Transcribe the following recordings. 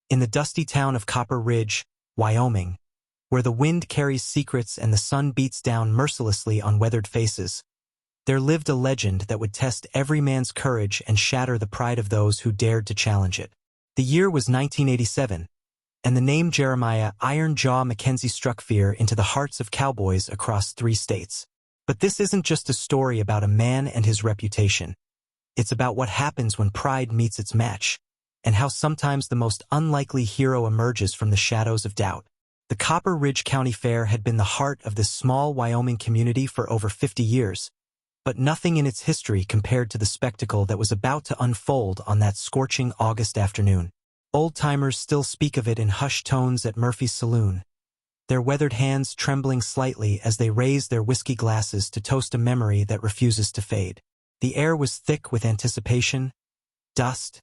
In the dusty town of Copper Ridge, Wyoming, where the wind carries secrets and the sun beats down mercilessly on weathered faces, there lived a legend that would test every man's courage and shatter the pride of those who dared to challenge it. The year was 1987, and the name Jeremiah "Iron Jaw" McKenzie struck fear into the hearts of cowboys across 3 states. But this isn't just a story about a man and his reputation. It's about what happens when pride meets its match, and how sometimes the most unlikely hero emerges from the shadows of doubt. The Copper Ridge County Fair had been the heart of this small Wyoming community for over 50 years, but nothing in its history compared to the spectacle that was about to unfold on that scorching August afternoon. Old-timers still speak of it in hushed tones at Murphy's Saloon, their weathered hands trembling slightly as they raise their whiskey glasses to toast a memory that refuses to fade. The air was thick with anticipation, dust,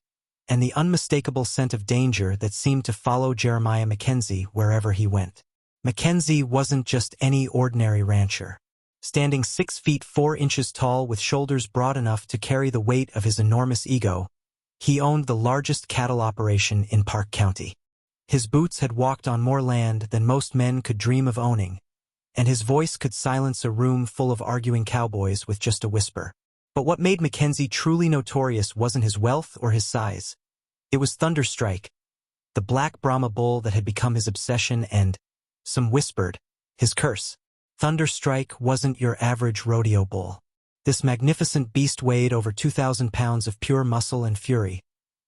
and the unmistakable scent of danger that seemed to follow Jeremiah McKenzie wherever he went. McKenzie wasn't just any ordinary rancher. Standing 6 feet 4 inches tall with shoulders broad enough to carry the weight of his enormous ego, he owned the largest cattle operation in Park County. His boots had walked on more land than most men could dream of owning, and his voice could silence a room full of arguing cowboys with just a whisper. But what made McKenzie truly notorious wasn't his wealth or his size. It was Thunderstrike, the black Brahma bull that had become his obsession and, some whispered, his curse. Thunderstrike wasn't your average rodeo bull. This magnificent beast weighed over 2,000 pounds of pure muscle and fury,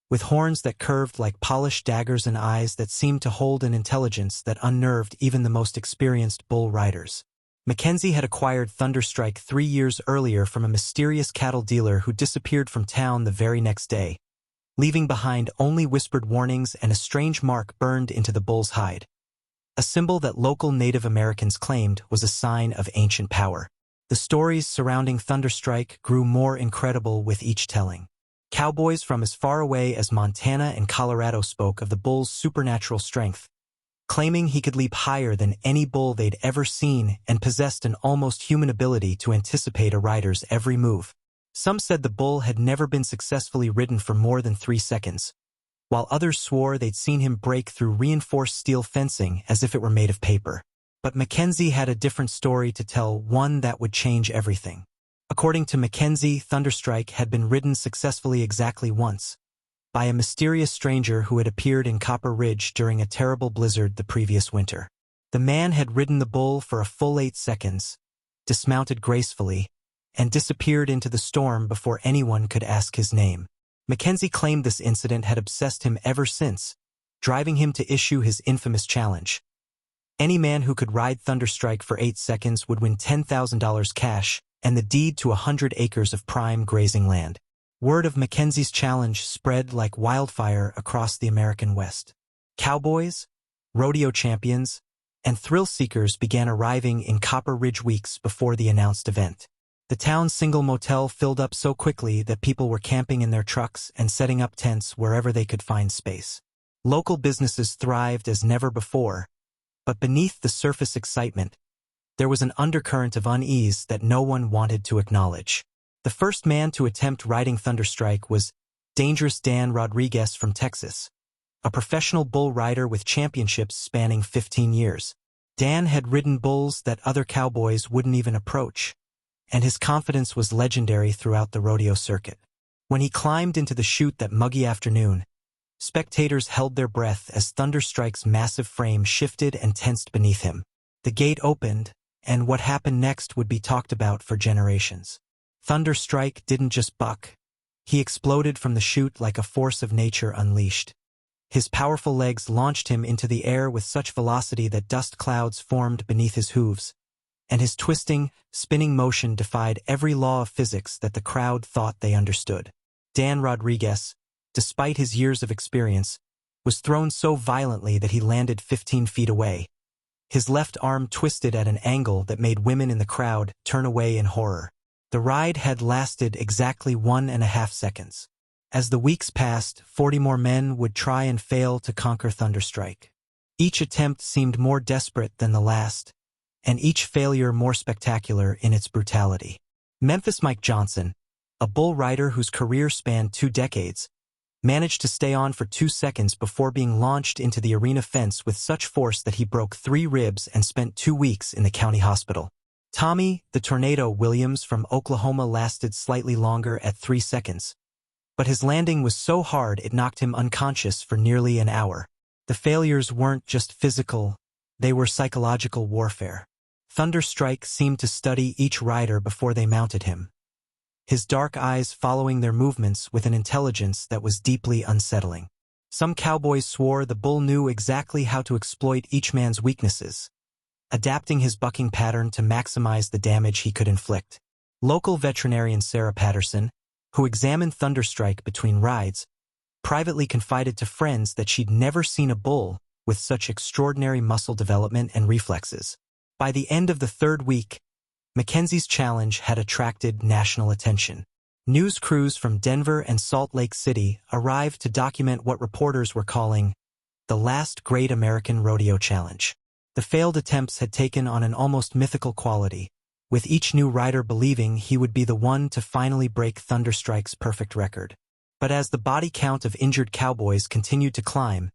with horns that curved like polished daggers and eyes that seemed to hold an intelligence that unnerved even the most experienced bull riders. McKenzie had acquired Thunderstrike 3 years earlier from a mysterious cattle dealer who disappeared from town the very next day, leaving behind only whispered warnings and a strange mark burned into the bull's hide, a symbol that local Native Americans claimed was a sign of ancient power. The stories surrounding Thunderstrike grew more incredible with each telling. Cowboys from as far away as Montana and Colorado spoke of the bull's supernatural strength, claiming he could leap higher than any bull they'd ever seen and possessed an almost human ability to anticipate a rider's every move. Some said the bull had never been successfully ridden for more than 3 seconds, while others swore they'd seen him break through reinforced steel fencing as if it were made of paper. But McKenzie had a different story to tell, one that would change everything. According to McKenzie, Thunderstrike had been ridden successfully exactly once, by a mysterious stranger who had appeared in Copper Ridge during a terrible blizzard the previous winter. The man had ridden the bull for a full 8 seconds, dismounted gracefully, and disappeared into the storm before anyone could ask his name. McKenzie claimed this incident had obsessed him ever since, driving him to issue his infamous challenge. Any man who could ride Thunderstrike for 8 seconds would win $10,000 cash and the deed to 100 acres of prime grazing land. Word of McKenzie's challenge spread like wildfire across the American West. Cowboys, rodeo champions, and thrill-seekers began arriving in Copper Ridge weeks before the announced event. The town's single motel filled up so quickly that people were camping in their trucks and setting up tents wherever they could find space. Local businesses thrived as never before, but beneath the surface excitement, there was an undercurrent of unease that no one wanted to acknowledge. The first man to attempt riding Thunderstrike was Dangerous Dan Rodriguez from Texas, a professional bull rider with championships spanning 15 years. Dan had ridden bulls that other cowboys wouldn't even approach, and his confidence was legendary throughout the rodeo circuit. When he climbed into the chute that muggy afternoon, spectators held their breath as Thunderstrike's massive frame shifted and tensed beneath him. The gate opened, and what happened next would be talked about for generations. Thunderstrike didn't just buck. He exploded from the chute like a force of nature unleashed. His powerful legs launched him into the air with such velocity that dust clouds formed beneath his hooves, and his twisting, spinning motion defied every law of physics that the crowd thought they understood. Dan Rodriguez, despite his years of experience, was thrown so violently that he landed 15 feet away. His left arm twisted at an angle that made women in the crowd turn away in horror. The ride had lasted exactly 1.5 seconds. As the weeks passed, 40 more men would try and fail to conquer Thunderstrike. Each attempt seemed more desperate than the last, and each failure more spectacular in its brutality. Memphis Mike Johnson, a bull rider whose career spanned 2 decades, managed to stay on for 2 seconds before being launched into the arena fence with such force that he broke 3 ribs and spent 2 weeks in the county hospital. Tommy, the Tornado Williams from Oklahoma, lasted slightly longer at 3 seconds. But his landing was so hard it knocked him unconscious for nearly an hour. The failures weren't just physical, they were psychological warfare. Thunderstrike seemed to study each rider before they mounted him, his dark eyes following their movements with an intelligence that was deeply unsettling. Some cowboys swore the bull knew exactly how to exploit each man's weaknesses, adapting his bucking pattern to maximize the damage he could inflict. Local veterinarian Sarah Patterson, who examined Thunderstrike between rides, privately confided to friends that she'd never seen a bull with such extraordinary muscle development and reflexes. By the end of the 3rd week, Mackenzie's challenge had attracted national attention. News crews from Denver and Salt Lake City arrived to document what reporters were calling the last great American rodeo challenge. The failed attempts had taken on an almost mythical quality, with each new rider believing he would be the one to finally break Thunderstrike's perfect record. But as the body count of injured cowboys continued to climb,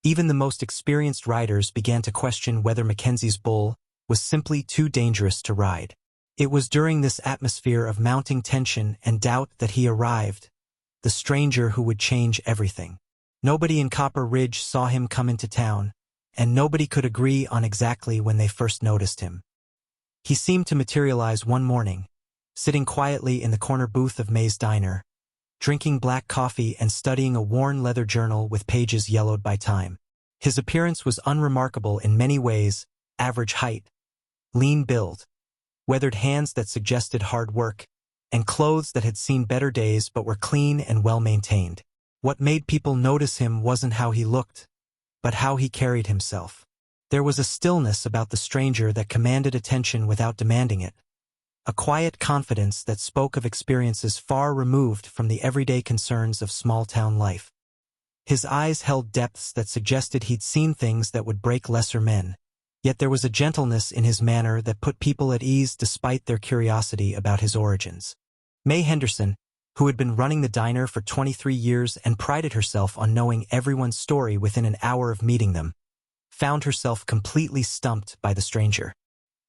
even the most experienced riders began to question whether Mackenzie's bull was simply too dangerous to ride. It was during this atmosphere of mounting tension and doubt that he arrived, the stranger who would change everything. Nobody in Copper Ridge saw him come into town, and nobody could agree on exactly when they first noticed him. He seemed to materialize one morning, sitting quietly in the corner booth of May's Diner, drinking black coffee and studying a worn leather journal with pages yellowed by time. His appearance was unremarkable in many ways: average height, lean build, weathered hands that suggested hard work, and clothes that had seen better days but were clean and well-maintained. What made people notice him wasn't how he looked, but how he carried himself. There was a stillness about the stranger that commanded attention without demanding it, a quiet confidence that spoke of experiences far removed from the everyday concerns of small-town life. His eyes held depths that suggested he'd seen things that would break lesser men. Yet there was a gentleness in his manner that put people at ease despite their curiosity about his origins. May Henderson, who had been running the diner for 23 years and prided herself on knowing everyone's story within an hour of meeting them, found herself completely stumped by the stranger.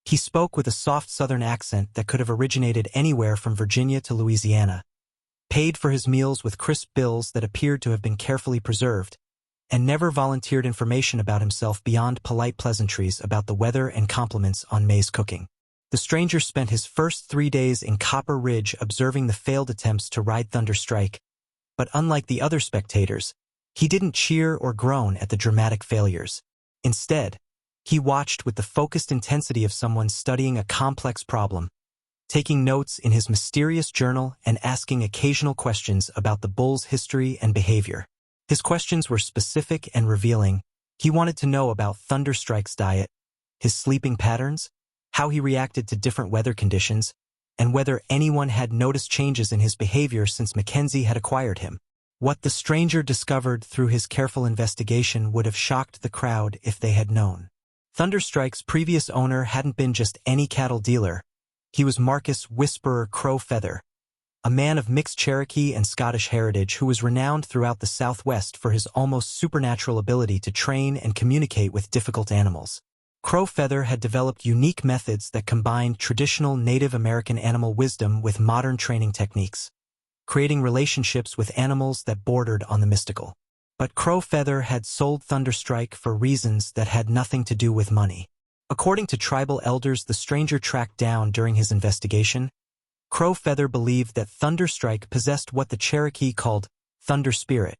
He spoke with a soft Southern accent that could have originated anywhere from Virginia to Louisiana, paid for his meals with crisp bills that appeared to have been carefully preserved, and never volunteered information about himself beyond polite pleasantries about the weather and compliments on May's cooking. The stranger spent his first 3 days in Copper Ridge observing the failed attempts to ride Thunderstrike, but unlike the other spectators, he didn't cheer or groan at the dramatic failures. Instead, he watched with the focused intensity of someone studying a complex problem, taking notes in his mysterious journal and asking occasional questions about the bull's history and behavior. His questions were specific and revealing. He wanted to know about Thunderstrike's diet, his sleeping patterns, how he reacted to different weather conditions, and whether anyone had noticed changes in his behavior since Mackenzie had acquired him. What the stranger discovered through his careful investigation would have shocked the crowd if they had known. Thunderstrike's previous owner hadn't been just any cattle dealer. He was Marcus Whisperer Crow Feather, a man of mixed Cherokee and Scottish heritage who was renowned throughout the Southwest for his almost supernatural ability to train and communicate with difficult animals. Crow Feather had developed unique methods that combined traditional Native American animal wisdom with modern training techniques, creating relationships with animals that bordered on the mystical. But Crow Feather had sold Thunderstrike for reasons that had nothing to do with money. According to tribal elders the stranger tracked down during his investigation, Crow Feather believed that Thunderstrike possessed what the Cherokee called thunder spirit,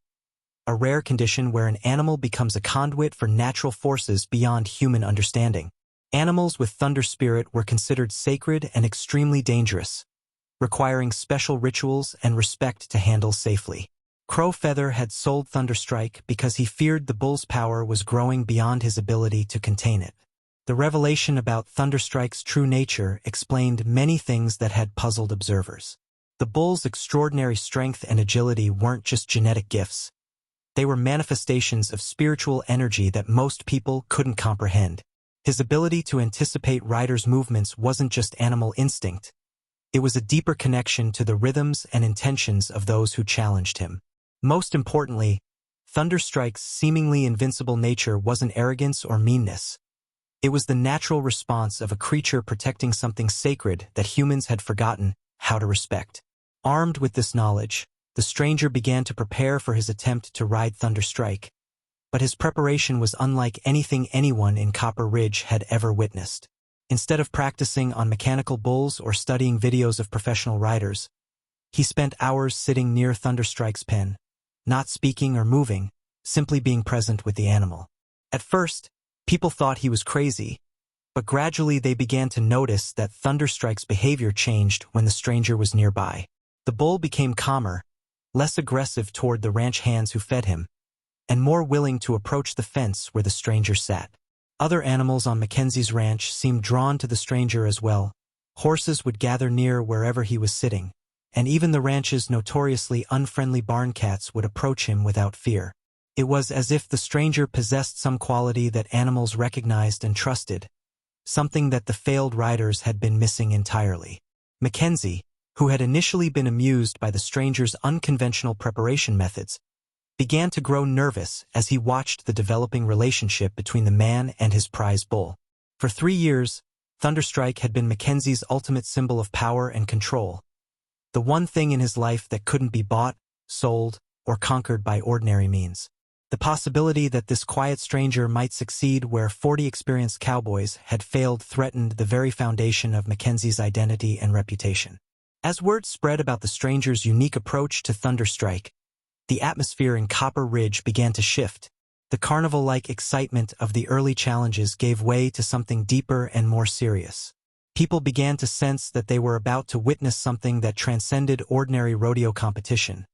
a rare condition where an animal becomes a conduit for natural forces beyond human understanding. Animals with thunder spirit were considered sacred and extremely dangerous, requiring special rituals and respect to handle safely. Crow Feather had sold Thunderstrike because he feared the bull's power was growing beyond his ability to contain it. The revelation about Thunderstrike's true nature explained many things that had puzzled observers. The bull's extraordinary strength and agility weren't just genetic gifts. They were manifestations of spiritual energy that most people couldn't comprehend. His ability to anticipate riders' movements wasn't just animal instinct. It was a deeper connection to the rhythms and intentions of those who challenged him. Most importantly, Thunderstrike's seemingly invincible nature wasn't arrogance or meanness. It was the natural response of a creature protecting something sacred that humans had forgotten how to respect. Armed with this knowledge, the stranger began to prepare for his attempt to ride Thunderstrike. But his preparation was unlike anything anyone in Copper Ridge had ever witnessed. Instead of practicing on mechanical bulls or studying videos of professional riders, he spent hours sitting near Thunderstrike's pen, not speaking or moving, simply being present with the animal. At first, people thought he was crazy, but gradually they began to notice that Thunderstrike's behavior changed when the stranger was nearby. The bull became calmer, less aggressive toward the ranch hands who fed him, and more willing to approach the fence where the stranger sat. Other animals on Mackenzie's ranch seemed drawn to the stranger as well. Horses would gather near wherever he was sitting, and even the ranch's notoriously unfriendly barn cats would approach him without fear. It was as if the stranger possessed some quality that animals recognized and trusted, something that the failed riders had been missing entirely. Mackenzie, who had initially been amused by the stranger's unconventional preparation methods, began to grow nervous as he watched the developing relationship between the man and his prize bull. For 3 years, Thunderstrike had been Mackenzie's ultimate symbol of power and control, the one thing in his life that couldn't be bought, sold, or conquered by ordinary means. The possibility that this quiet stranger might succeed where 40 experienced cowboys had failed threatened the very foundation of Mackenzie's identity and reputation. As word spread about the stranger's unique approach to Thunderstrike, the atmosphere in Copper Ridge began to shift. The carnival-like excitement of the early challenges gave way to something deeper and more serious. People began to sense that they were about to witness something that transcended ordinary rodeo competition,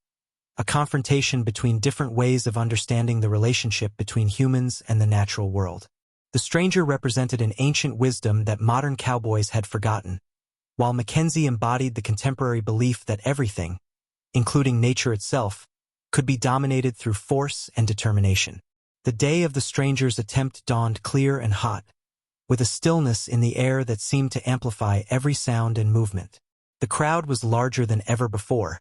a confrontation between different ways of understanding the relationship between humans and the natural world. The stranger represented an ancient wisdom that modern cowboys had forgotten, while Mackenzie embodied the contemporary belief that everything, including nature itself, could be dominated through force and determination. The day of the stranger's attempt dawned clear and hot, with a stillness in the air that seemed to amplify every sound and movement. The crowd was larger than ever before,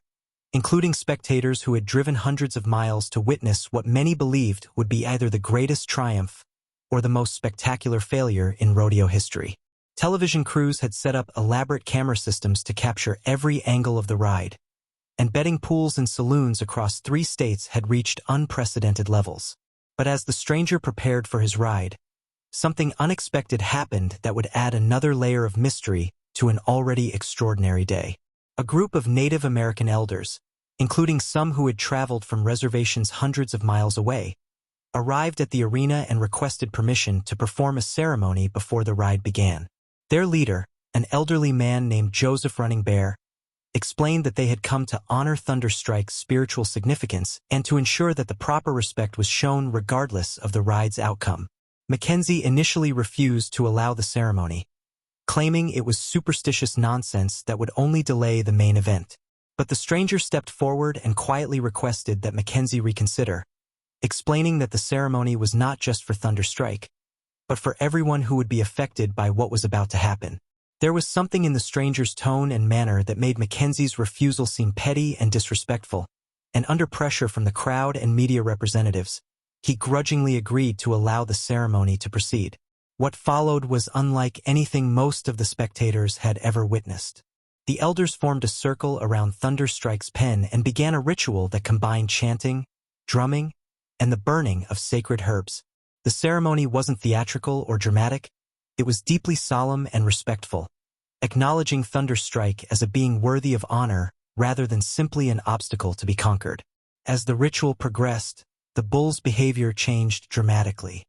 including spectators who had driven hundreds of miles to witness what many believed would be either the greatest triumph or the most spectacular failure in rodeo history. Television crews had set up elaborate camera systems to capture every angle of the ride, and betting pools and saloons across 3 states had reached unprecedented levels. But as the stranger prepared for his ride, something unexpected happened that would add another layer of mystery to an already extraordinary day. A group of Native American elders, including some who had traveled from reservations hundreds of miles away, arrived at the arena and requested permission to perform a ceremony before the ride began. Their leader, an elderly man named Joseph Running Bear, explained that they had come to honor Thunderstrike's spiritual significance and to ensure that the proper respect was shown regardless of the ride's outcome. Mackenzie initially refused to allow the ceremony, claiming it was superstitious nonsense that would only delay the main event. But the stranger stepped forward and quietly requested that Mackenzie reconsider, explaining that the ceremony was not just for Thunderstrike, but for everyone who would be affected by what was about to happen. There was something in the stranger's tone and manner that made Mackenzie's refusal seem petty and disrespectful, and under pressure from the crowd and media representatives, he grudgingly agreed to allow the ceremony to proceed. What followed was unlike anything most of the spectators had ever witnessed. The elders formed a circle around Thunderstrike's pen and began a ritual that combined chanting, drumming, and the burning of sacred herbs. The ceremony wasn't theatrical or dramatic. It was deeply solemn and respectful, acknowledging Thunderstrike as a being worthy of honor rather than simply an obstacle to be conquered. As the ritual progressed, the bull's behavior changed dramatically.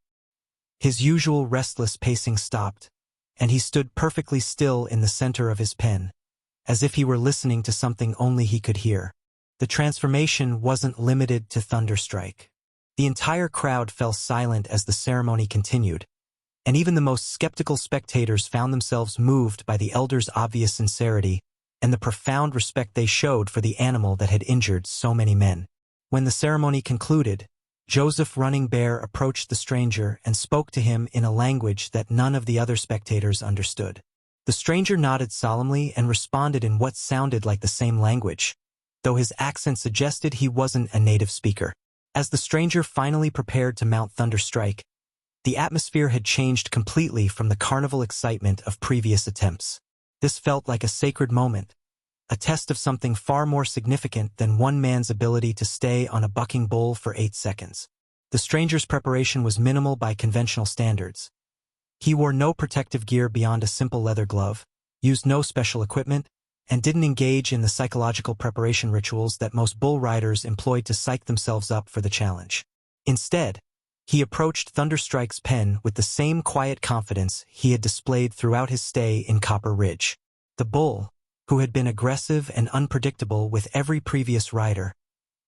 His usual restless pacing stopped, and he stood perfectly still in the center of his pen, as if he were listening to something only he could hear. The transformation wasn't limited to Thunderstrike. The entire crowd fell silent as the ceremony continued, and even the most skeptical spectators found themselves moved by the elders' obvious sincerity and the profound respect they showed for the animal that had injured so many men. When the ceremony concluded, Joseph Running Bear approached the stranger and spoke to him in a language that none of the other spectators understood. The stranger nodded solemnly and responded in what sounded like the same language, though his accent suggested he wasn't a native speaker. As the stranger finally prepared to mount Thunderstrike, the atmosphere had changed completely from the carnival excitement of previous attempts. This felt like a sacred moment, a test of something far more significant than one man's ability to stay on a bucking bull for 8 seconds. The stranger's preparation was minimal by conventional standards. He wore no protective gear beyond a simple leather glove, used no special equipment, and didn't engage in the psychological preparation rituals that most bull riders employed to psych themselves up for the challenge. Instead, he approached Thunderstrike's pen with the same quiet confidence he had displayed throughout his stay in Copper Ridge. The bull, who had been aggressive and unpredictable with every previous rider,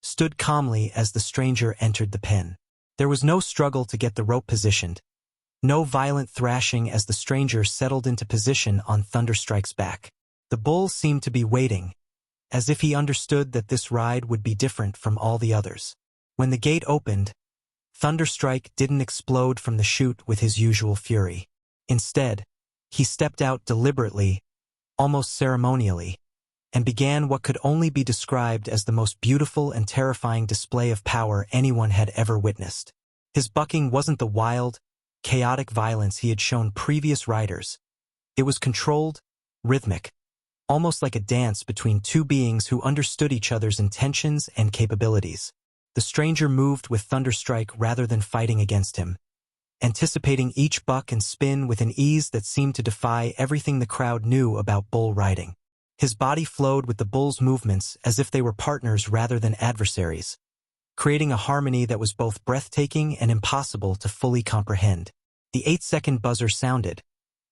stood calmly as the stranger entered the pen. There was no struggle to get the rope positioned, no violent thrashing as the stranger settled into position on Thunderstrike's back. The bull seemed to be waiting, as if he understood that this ride would be different from all the others. When the gate opened, Thunderstrike didn't explode from the chute with his usual fury. Instead, he stepped out deliberately, almost ceremonially, and began what could only be described as the most beautiful and terrifying display of power anyone had ever witnessed. His bucking wasn't the wild, chaotic violence he had shown previous riders. It was controlled, rhythmic, almost like a dance between two beings who understood each other's intentions and capabilities. The stranger moved with Thunderstrike rather than fighting against him, anticipating each buck and spin with an ease that seemed to defy everything the crowd knew about bull riding. His body flowed with the bull's movements as if they were partners rather than adversaries, creating a harmony that was both breathtaking and impossible to fully comprehend. The 8-second buzzer sounded,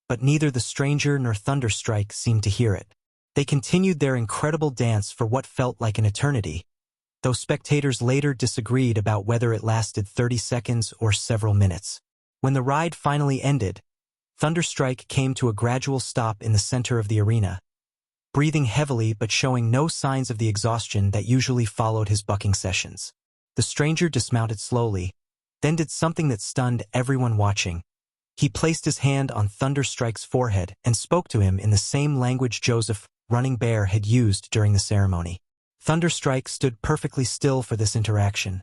but neither the stranger nor Thunderstrike seemed to hear it. They continued their incredible dance for what felt like an eternity, though spectators later disagreed about whether it lasted 30 seconds or several minutes. When the ride finally ended, Thunderstrike came to a gradual stop in the center of the arena, breathing heavily but showing no signs of the exhaustion that usually followed his bucking sessions. The stranger dismounted slowly, then did something that stunned everyone watching. He placed his hand on Thunderstrike's forehead and spoke to him in the same language Joseph, Running Bear, had used during the ceremony. Thunderstrike stood perfectly still for this interaction,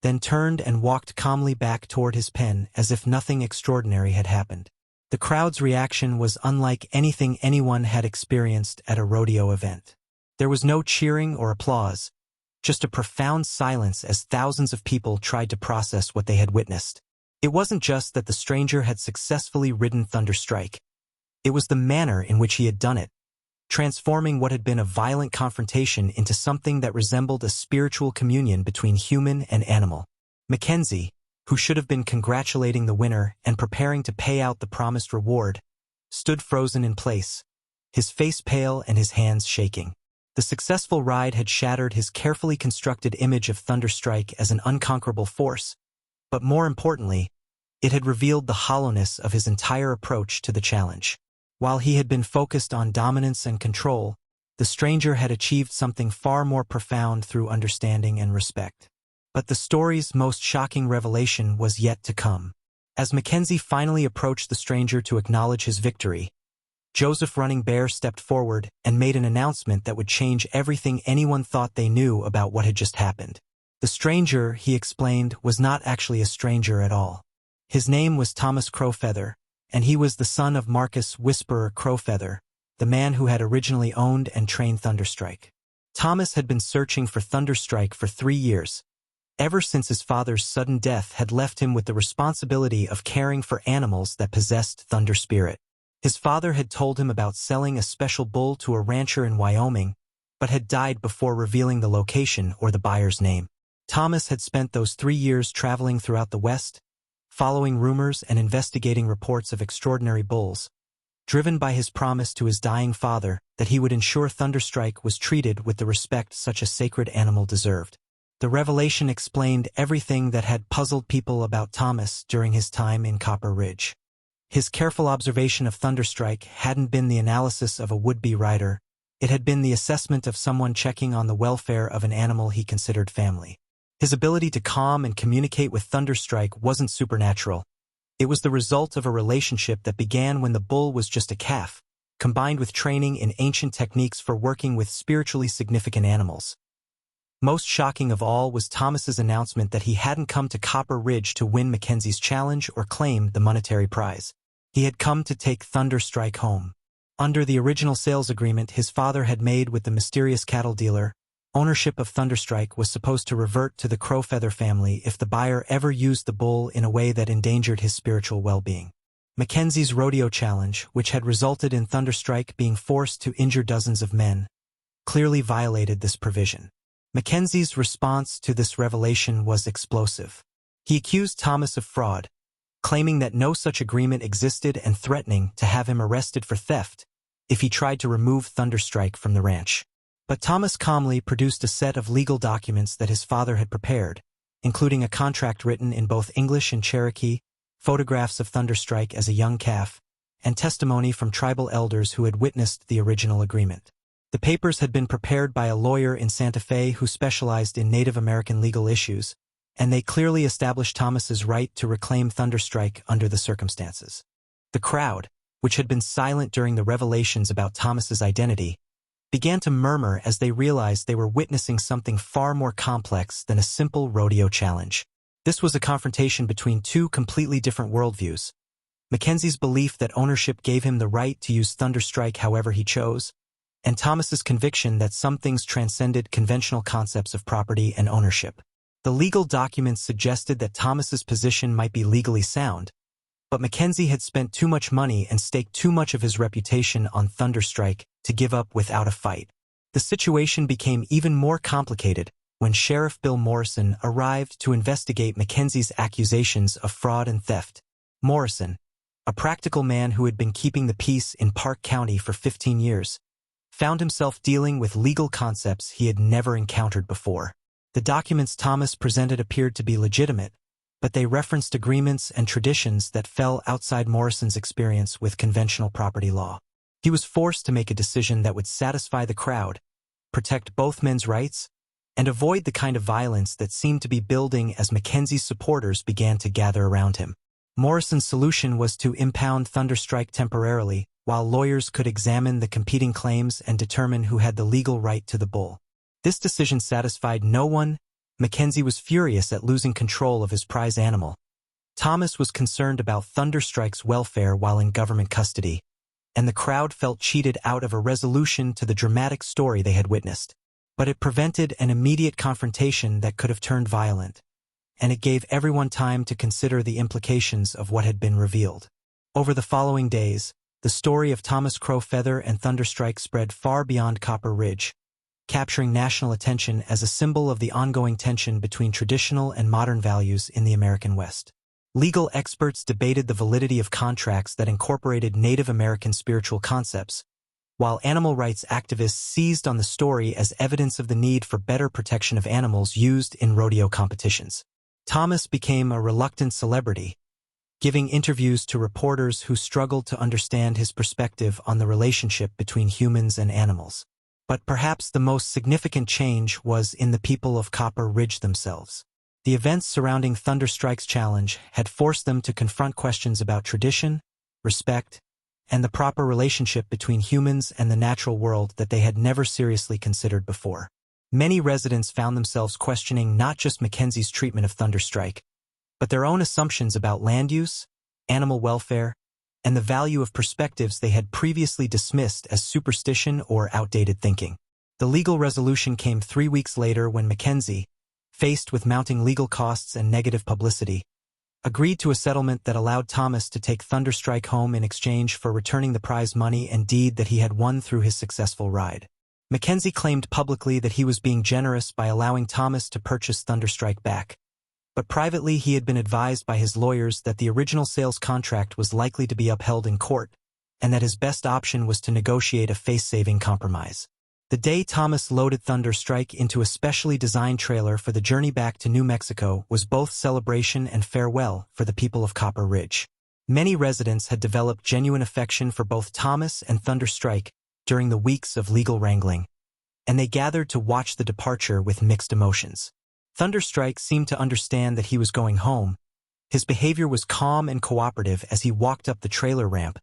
then turned and walked calmly back toward his pen as if nothing extraordinary had happened. The crowd's reaction was unlike anything anyone had experienced at a rodeo event. There was no cheering or applause, just a profound silence as thousands of people tried to process what they had witnessed. It wasn't just that the stranger had successfully ridden Thunderstrike. It was the manner in which he had done it, transforming what had been a violent confrontation into something that resembled a spiritual communion between human and animal. Mackenzie, who should have been congratulating the winner and preparing to pay out the promised reward, stood frozen in place, his face pale and his hands shaking. The successful ride had shattered his carefully constructed image of Thunderstrike as an unconquerable force, but more importantly, it had revealed the hollowness of his entire approach to the challenge. While he had been focused on dominance and control, the stranger had achieved something far more profound through understanding and respect. But the story's most shocking revelation was yet to come. As Mackenzie finally approached the stranger to acknowledge his victory, Joseph Running Bear stepped forward and made an announcement that would change everything anyone thought they knew about what had just happened. The stranger, he explained, was not actually a stranger at all. His name was Thomas Crowfeather, and he was the son of Marcus Whisperer Crowfeather, the man who had originally owned and trained Thunderstrike. Thomas had been searching for Thunderstrike for 3 years, ever since his father's sudden death had left him with the responsibility of caring for animals that possessed Thunder Spirit. His father had told him about selling a special bull to a rancher in Wyoming, but had died before revealing the location or the buyer's name. Thomas had spent those 3 years traveling throughout the West, following rumors and investigating reports of extraordinary bulls, driven by his promise to his dying father that he would ensure Thunderstrike was treated with the respect such a sacred animal deserved. The revelation explained everything that had puzzled people about Thomas during his time in Copper Ridge. His careful observation of Thunderstrike hadn't been the analysis of a would-be rider, it had been the assessment of someone checking on the welfare of an animal he considered family. His ability to calm and communicate with Thunderstrike wasn't supernatural. It was the result of a relationship that began when the bull was just a calf, combined with training in ancient techniques for working with spiritually significant animals. Most shocking of all was Thomas's announcement that he hadn't come to Copper Ridge to win Mackenzie's challenge or claim the monetary prize. He had come to take Thunderstrike home. Under the original sales agreement his father had made with the mysterious cattle dealer, ownership of Thunderstrike was supposed to revert to the Crowfeather family if the buyer ever used the bull in a way that endangered his spiritual well-being. Mackenzie's rodeo challenge, which had resulted in Thunderstrike being forced to injure dozens of men, clearly violated this provision. Mackenzie's response to this revelation was explosive. He accused Thomas of fraud, claiming that no such agreement existed and threatening to have him arrested for theft if he tried to remove Thunderstrike from the ranch. But Thomas calmly produced a set of legal documents that his father had prepared, including a contract written in both English and Cherokee, photographs of Thunderstrike as a young calf, and testimony from tribal elders who had witnessed the original agreement. The papers had been prepared by a lawyer in Santa Fe who specialized in Native American legal issues, and they clearly established Thomas's right to reclaim Thunderstrike under the circumstances. The crowd, which had been silent during the revelations about Thomas's identity, began to murmur as they realized they were witnessing something far more complex than a simple rodeo challenge. This was a confrontation between two completely different worldviews. Mackenzie's belief that ownership gave him the right to use Thunderstrike however he chose, and Thomas's conviction that some things transcended conventional concepts of property and ownership. The legal documents suggested that Thomas's position might be legally sound, but Mackenzie had spent too much money and staked too much of his reputation on Thunderstrike to give up without a fight. The situation became even more complicated when Sheriff Bill Morrison arrived to investigate Mackenzie's accusations of fraud and theft. Morrison, a practical man who had been keeping the peace in Park County for 15 years, found himself dealing with legal concepts he had never encountered before. The documents Thomas presented appeared to be legitimate, but they referenced agreements and traditions that fell outside Morrison's experience with conventional property law. He was forced to make a decision that would satisfy the crowd, protect both men's rights, and avoid the kind of violence that seemed to be building as Mackenzie's supporters began to gather around him. Morrison's solution was to impound Thunderstrike temporarily, while lawyers could examine the competing claims and determine who had the legal right to the bull. This decision satisfied no one. Mackenzie was furious at losing control of his prize animal. Thomas was concerned about Thunderstrike's welfare while in government custody, and the crowd felt cheated out of a resolution to the dramatic story they had witnessed. But it prevented an immediate confrontation that could have turned violent, and it gave everyone time to consider the implications of what had been revealed. Over the following days, the story of Thomas Crowfeather and Thunderstrike spread far beyond Copper Ridge, capturing national attention as a symbol of the ongoing tension between traditional and modern values in the American West. Legal experts debated the validity of contracts that incorporated Native American spiritual concepts, while animal rights activists seized on the story as evidence of the need for better protection of animals used in rodeo competitions. Thomas became a reluctant celebrity, giving interviews to reporters who struggled to understand his perspective on the relationship between humans and animals. But perhaps the most significant change was in the people of Copper Ridge themselves. The events surrounding Thunderstrike's challenge had forced them to confront questions about tradition, respect, and the proper relationship between humans and the natural world that they had never seriously considered before. Many residents found themselves questioning not just Mackenzie's treatment of Thunderstrike, but their own assumptions about land use, animal welfare, and the value of perspectives they had previously dismissed as superstition or outdated thinking. The legal resolution came 3 weeks later when Mackenzie, faced with mounting legal costs and negative publicity, agreed to a settlement that allowed Thomas to take Thunderstrike home in exchange for returning the prize money and deed that he had won through his successful ride. Mackenzie claimed publicly that he was being generous by allowing Thomas to purchase Thunderstrike back, but privately he had been advised by his lawyers that the original sales contract was likely to be upheld in court, and that his best option was to negotiate a face-saving compromise. The day Thomas loaded Thunderstrike into a specially designed trailer for the journey back to New Mexico was both celebration and farewell for the people of Copper Ridge. Many residents had developed genuine affection for both Thomas and Thunderstrike during the weeks of legal wrangling, and they gathered to watch the departure with mixed emotions. Thunderstrike seemed to understand that he was going home. His behavior was calm and cooperative as he walked up the trailer ramp,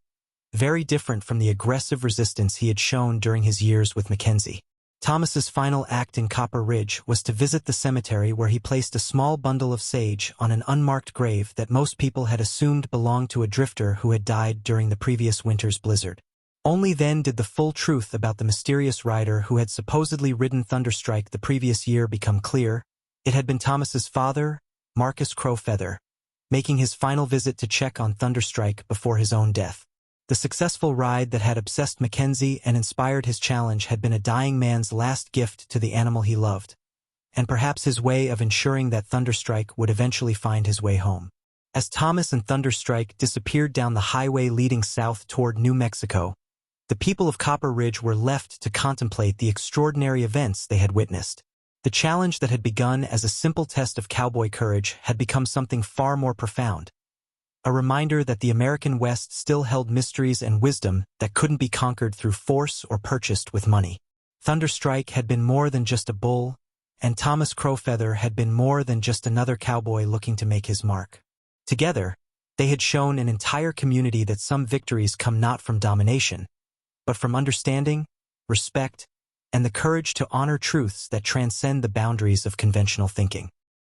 very different from the aggressive resistance he had shown during his years with Mackenzie. Thomas's final act in Copper Ridge was to visit the cemetery where he placed a small bundle of sage on an unmarked grave that most people had assumed belonged to a drifter who had died during the previous winter's blizzard. Only then did the full truth about the mysterious rider who had supposedly ridden Thunderstrike the previous year become clear. It had been Thomas's father, Marcus Crowfeather, making his final visit to check on Thunderstrike before his own death. The successful ride that had obsessed Mackenzie and inspired his challenge had been a dying man's last gift to the animal he loved, and perhaps his way of ensuring that Thunderstrike would eventually find his way home. As Thomas and Thunderstrike disappeared down the highway leading south toward New Mexico, the people of Copper Ridge were left to contemplate the extraordinary events they had witnessed. The challenge that had begun as a simple test of cowboy courage had become something far more profound. A reminder that the American West still held mysteries and wisdom that couldn't be conquered through force or purchased with money. Thunderstrike had been more than just a bull, and Thomas Crowfeather had been more than just another cowboy looking to make his mark. Together, they had shown an entire community that some victories come not from domination, but from understanding, respect, and the courage to honor truths that transcend the boundaries of conventional thinking.